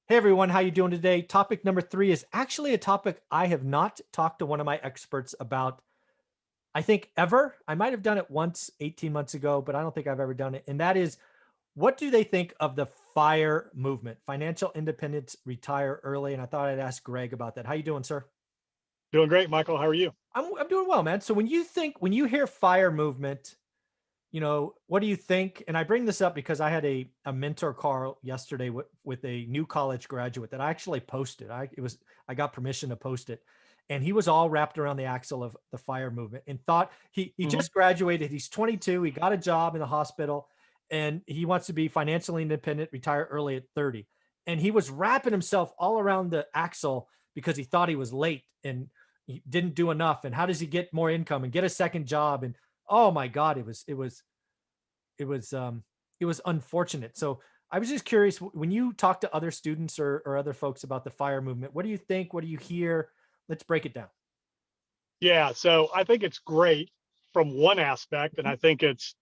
Hey everyone, how you doing today? Topic number 3 is actually a topic I have not talked to one of my experts about, I think ever. I might have done it once 18 months ago, but I don't think I've ever done it. And that is, what do they think of the FIRE movement? Financial independence, retire early. And I thought I'd ask Greg about that. How you doing, sir? Doing great, Michael. How are you? I'm doing well, man. So when you hear FIRE movement, what do you think? And I bring this up because I had a mentor call yesterday with a new college graduate that I actually posted. I got permission to post it. And he was all wrapped around the axle of the FIRE movement and thought he Mhm. just graduated. He's 22. He got a job in the hospital and he wants to be financially independent, retire early at 30. And he was wrapping himself all around the axle because he thought he was late and he didn't do enough. And how does he get more income and get a second job? And oh my God, it was it was unfortunate. So I was just curious, when you talk to other students or other folks about the FIRE movement, what do you think? What do you hear? Let's break it down. Yeah, so I think it's great from one aspect, and Mhm. I think it's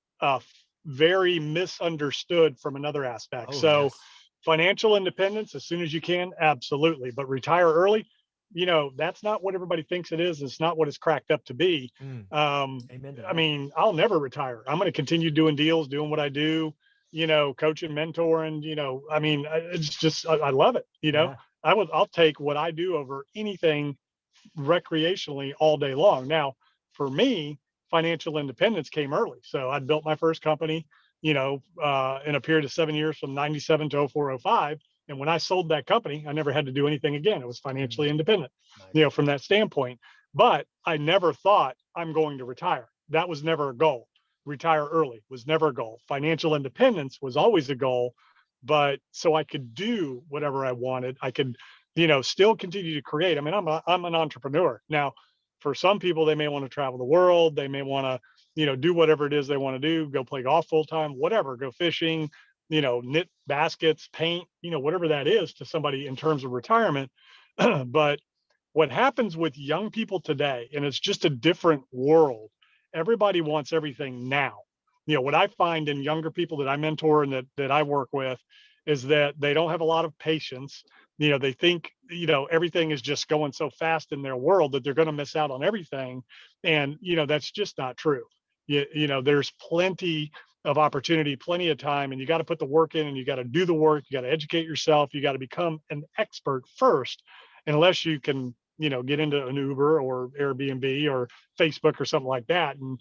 very misunderstood from another aspect. Oh So, yes. financial independence as soon as you can, absolutely, but retire early, that's not what everybody thinks it is. It's not what it's cracked up to be. Mm, Um, amen to I that. mean, I'll never retire. I'm going to continue doing deals, doing what I do, coaching, mentoring. I mean, it's just I love it. Yeah. I'll take what I do over anything recreationally all day long. Now, for me, financial independence came early. So I built my first company, in a period of 7 years from 97 to 0405. And when I sold that company, I never had to do anything again. It was financially Mm, independent, nice. from that standpoint. But I never thought I'm going to retire. That was never a goal. Retire early was never a goal. Financial independence was always a goal. But so I could do whatever I wanted. I could still continue to create. I mean, I'm an entrepreneur. Now, for some people, they may want to travel the world. They may want to, do whatever it is they want to do, go play golf full time, whatever, go fishing, knit baskets, paint, whatever that is to somebody in terms of retirement. But what happens with young people today, and it's just a different world, everybody wants everything now. What I find in younger people that I mentor and that I work with is that they don't have a lot of patience. They think, everything is just going so fast in their world that they're going to miss out on everything. And, that's just not true. There's plenty of opportunity, plenty of time, and you got to put the work in and you got to do the work. You got to educate yourself. You got to become an expert first, unless you can, get into an Uber or Airbnb or Facebook or something like that, and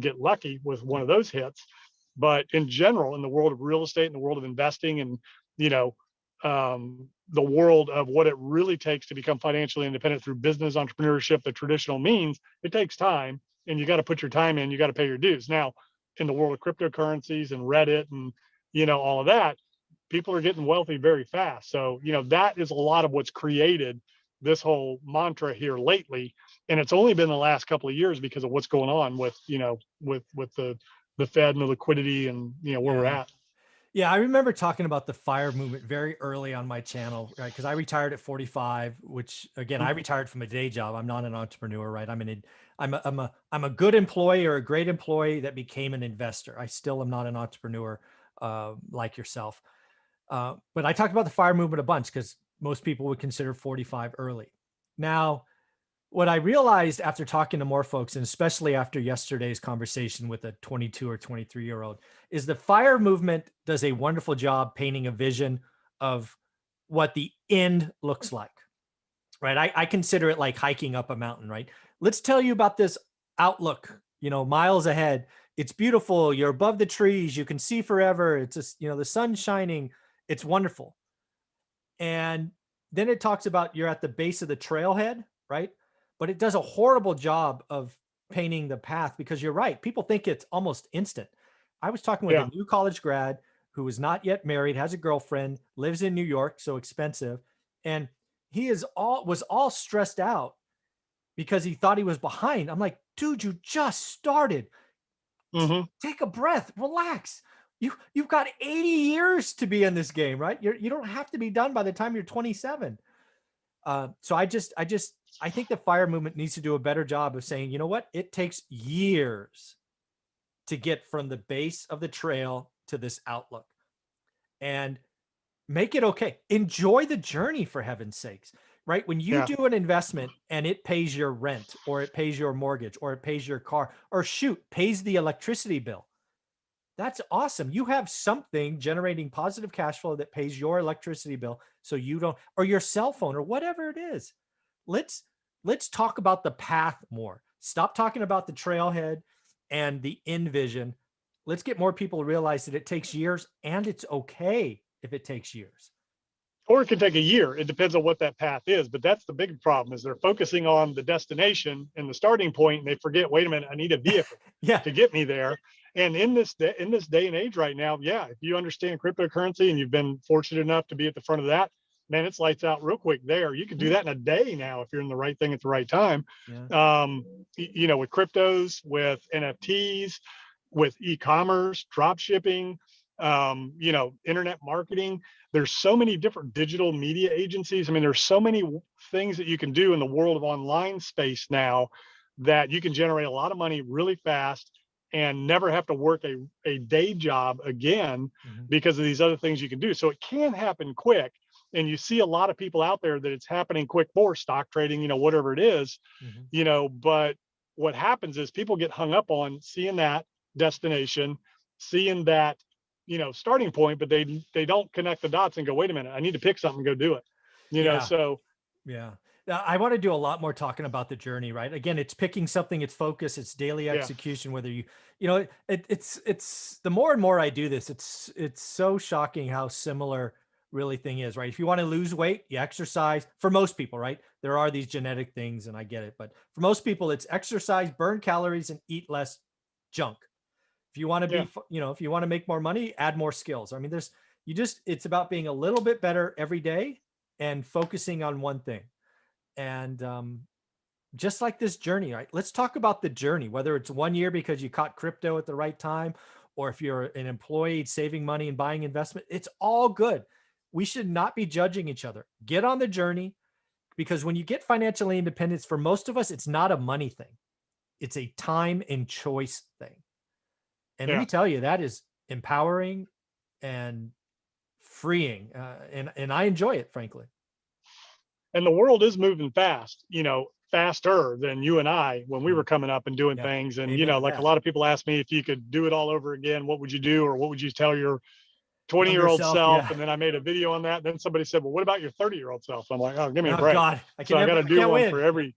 get lucky with one of those hits. But in general, in the world of real estate, in the world of investing, and you know, the world of what it really takes to become financially independent through business entrepreneurship, the traditional means, it takes time, and you got to put your time in. You got to pay your dues. Now, in the world of cryptocurrencies and Reddit and all of that, people are getting wealthy very fast. So that is a lot of what's created this whole mantra here lately, and it's only been the last couple of years because of what's going on with with the Fed and the liquidity and where we're Yeah. at. Yeah, I remember talking about the FIRE movement very early on my channel, right? Because I retired at 45, which again, I retired from a day job. I'm not an entrepreneur, right? I'm a good employee or a great employee that became an investor. I still am not an entrepreneur like yourself. But I talked about the FIRE movement a bunch because most people would consider 45 early. Now, what I realized after talking to more folks, and especially after yesterday's conversation with a 22 or 23-year-old, is the FIRE movement does a wonderful job painting a vision of what the end looks like, right? I consider it like hiking up a mountain, right? Let's tell you about this outlook, miles ahead. It's beautiful. You're above the trees. You can see forever. It's just, the sun's shining. It's wonderful. And then it talks about you're at the base of the trailhead, right? But it does a horrible job of painting the path because you're right. People think it's almost instant. I was talking with a Yeah, new college grad who is not yet married, has a girlfriend, lives in New York, so expensive, and he is all was all stressed out because he thought he was behind. I'm like, dude, you just started. hmm, Take a breath, relax. You've got 80 years to be in this game, right? You don't have to be done by the time you're 27. So I think the fire movement needs to do a better job of saying, you know what, it takes years to get from the base of the trail to this outlook. And Make it okay. Enjoy the journey, for heaven's sakes, right? When you Yeah. do an investment and it pays your rent, or it pays your mortgage, or it pays your car, or shoot, pays the electricity bill. That's awesome. You have something generating positive cash flow that pays your electricity bill, so you don't, or your cell phone, or whatever it is. Let's let's talk about the path more. Stop talking about the trailhead and the end vision. Let's get more people to realize that it takes years, and it's okay if it takes years. Or it could take a year. It depends on what that path is. But that's the big problem is they're focusing on the destination and the starting point, and they forget, wait a minute, I need a vehicle Yeah. to get me there. And in this day and age right now, yeah, if you understand cryptocurrency and you've been fortunate enough to be at the front of that, man, it's lights out real quick there. You can do that in a day now if you're in the right thing at the right time. Yeah. With cryptos, with NFTs, with e-commerce, drop shipping, internet marketing. There's so many different digital media agencies. I mean, there's so many things that you can do in the world of online space now that you can generate a lot of money really fast and never have to work a day job again Mhm. because of these other things you can do. So it can happen quick. And you see a lot of people out there that it's happening quick for stock trading, whatever it is, Mhm. but what happens is people get hung up on seeing that destination, seeing that starting point, but they don't connect the dots and go, wait a minute, I need to pick something and go do it. Yeah. So Yeah. I want to do a lot more talking about the journey, right? Again, it's picking something, it's focus, it's daily yeah, execution, whether it's the more and more I do this, it's so shocking how similar really thing is, right? If you want to lose weight, you exercise. For most people, right? There are these genetic things, and I get it, but for most people, it's exercise, burn calories, and eat less junk. If you want to yeah. be, if you want to make more money, add more skills. I mean, it's about being a little bit better every day and focusing on one thing. And just like this journey, right? Let's talk about the journey, whether it's 1 year because you caught crypto at the right time, or if you're an employee saving money and buying investment, it's all good. We should not be judging each other. Get on the journey, because when you get financially independence, for most of us, it's not a money thing. It's a time and choice thing. And let Yeah. me tell you, that is empowering and freeing. And I enjoy it, frankly. And the world is moving fast, faster than you and I when we Mm. were coming up and doing Yeah. things. And, Amen to like a that. lot of people ask me if you could do it all over again, what would you do? Or what would you tell your 20-year-old Younger self. self? Yeah. And then I made a video on that. Then somebody said, well, what about your 30-year-old self? I'm like, oh, give me a Oh break. God. So I got to I do can't one for win.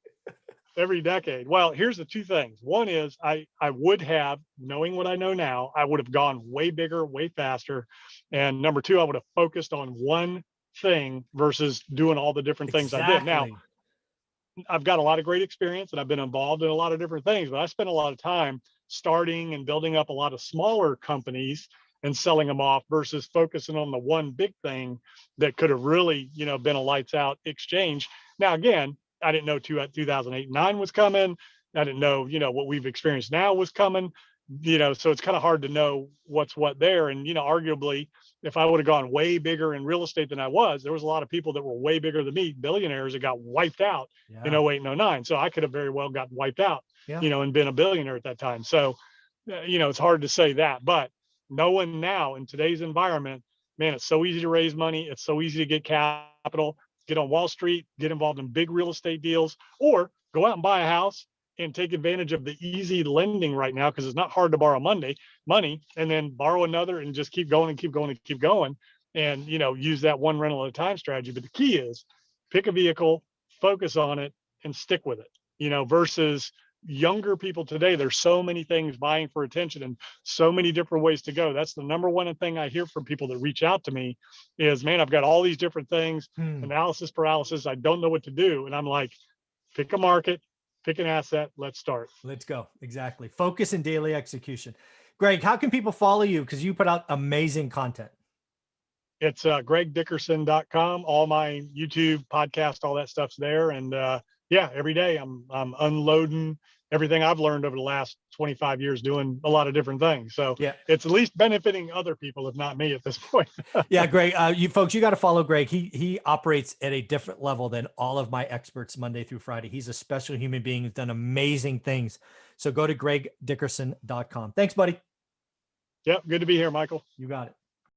every decade. Well, here's the two things. One is I would have, knowing what I know now, I would have gone way bigger, way faster. And number two, I would have focused on one thing versus doing all the different things I did. Now, Exactly. I've got a lot of great experience and I've been involved in a lot of different things, but I spent a lot of time starting and building up a lot of smaller companies and selling them off versus focusing on the one big thing that could have really, been a lights out exchange. Now, again, I didn't know 2008, 9 was coming. I didn't know, what we've experienced now was coming, so it's kind of hard to know what's what there. And, arguably, if I would have gone way bigger in real estate than I was, there was a lot of people that were way bigger than me, billionaires that got wiped out in Yeah. 08 and 09. So I could have very well gotten wiped out, Yeah. and been a billionaire at that time. So, it's hard to say that. But knowing now in today's environment, man, it's so easy to raise money. It's so easy to get capital, get on Wall Street, get involved in big real estate deals, or go out and buy a house and take advantage of the easy lending right now because it's not hard to borrow money and then borrow another and just keep going and keep going and keep going and use that one rental at a time strategy. But the key is pick a vehicle, focus on it, and stick with it. Versus younger people today, there's so many things vying for attention and so many different ways to go. That's the number one thing I hear from people that reach out to me is, man, I've got all these different things, Hmm. analysis paralysis, I don't know what to do. And I'm like, pick a market, pick an asset, let's start. Let's go. Exactly. Focus and daily execution. Greg, how can people follow you? Because you put out amazing content. It's gregdickerson.com. All my YouTube podcast, all that stuff's there. And yeah, every day I'm unloading everything I've learned over the last 25 years doing a lot of different things. So Yeah. it's at least benefiting other people, if not me at this point. Yeah, Greg, you folks, you got to follow Greg. He operates at a different level than all of my experts Monday through Friday. He's a special human being who's done amazing things. So go to gregdickerson.com. Thanks, buddy. Yep. Good to be here, Michael. You got it.